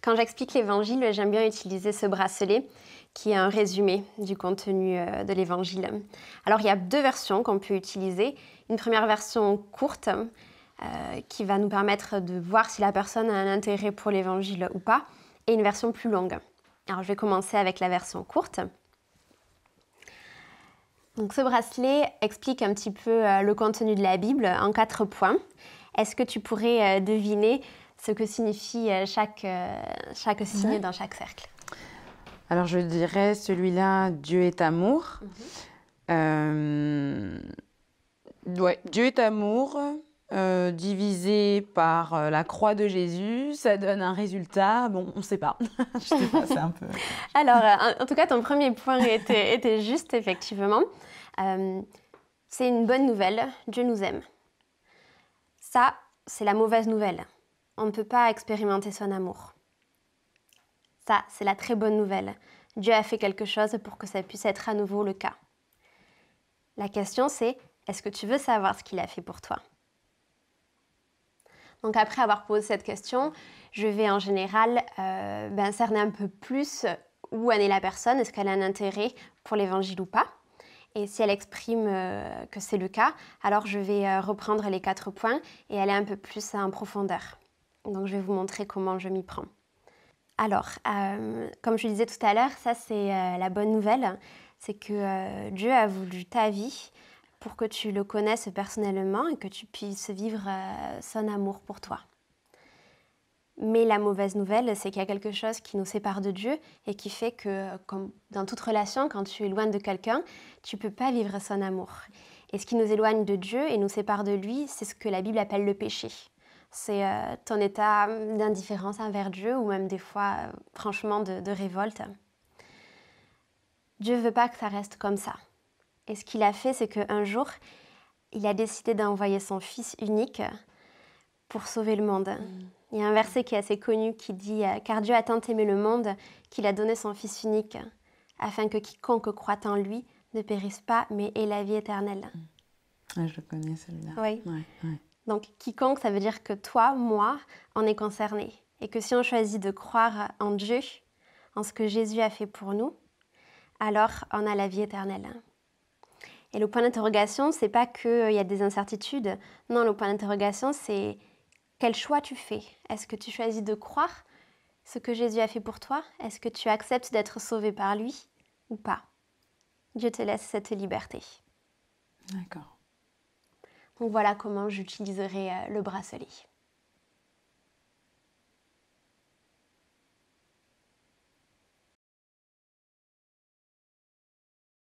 Quand j'explique l'évangile, j'aime bien utiliser ce bracelet qui est un résumé du contenu de l'évangile. Alors il y a deux versions qu'on peut utiliser. Une première version courte qui va nous permettre de voir si la personne a un intérêt pour l'évangile ou pas, et une version plus longue. Alors je vais commencer avec la version courte. Donc ce bracelet explique un petit peu le contenu de la Bible en 4 points. Est-ce que tu pourrais deviner ce que signifie chaque signe dans chaque cercle? Alors je dirais celui-là, Dieu est amour. Ouais, Dieu est amour, divisé par la croix de Jésus, ça donne un résultat. Bon, on ne sait pas. Je sais pas, c'est un peu. Alors, en tout cas, ton premier point était juste, effectivement. C'est une bonne nouvelle, Dieu nous aime. Ça, c'est la mauvaise nouvelle. On ne peut pas expérimenter son amour. Ça, c'est la très bonne nouvelle. Dieu a fait quelque chose pour que ça puisse être à nouveau le cas. La question, c'est, est-ce que tu veux savoir ce qu'il a fait pour toi? Donc après avoir posé cette question, je vais en général cerner un peu plus où en est la personne, est-ce qu'elle a un intérêt pour l'évangile ou pas. Et si elle exprime que c'est le cas, alors je vais reprendre les 4 points et aller un peu plus en profondeur. Donc je vais vous montrer comment je m'y prends. Alors, comme je le disais tout à l'heure, ça c'est la bonne nouvelle, c'est que Dieu a voulu ta vie pour que tu le connaisses personnellement et que tu puisses vivre son amour pour toi. Mais la mauvaise nouvelle, c'est qu'il y a quelque chose qui nous sépare de Dieu et qui fait que, comme dans toute relation, quand tu es loin de quelqu'un, tu ne peux pas vivre son amour. Et ce qui nous éloigne de Dieu et nous sépare de lui, c'est ce que la Bible appelle le péché. C'est ton état d'indifférence envers Dieu ou même des fois, franchement, de révolte. Dieu ne veut pas que ça reste comme ça. Et ce qu'il a fait, c'est qu'un jour, il a décidé d'envoyer son Fils unique pour sauver le monde. Il y a un verset qui est assez connu qui dit « Car Dieu a tant aimé le monde qu'il a donné son Fils unique, afin que quiconque croit en lui ne périsse pas, mais ait la vie éternelle. » Ah, je le connais celui-là. Oui. Ouais. Donc quiconque, ça veut dire que toi, moi, on est concerné. Et que si on choisit de croire en Dieu, en ce que Jésus a fait pour nous, alors on a la vie éternelle. Et le point d'interrogation, c'est pas qu'il y a des incertitudes. Non, le point d'interrogation, c'est quel choix tu fais. Est-ce que tu choisis de croire ce que Jésus a fait pour toi? Est-ce que tu acceptes d'être sauvé par lui ou pas? Dieu te laisse cette liberté. D'accord. Donc voilà comment j'utiliserai le bracelet.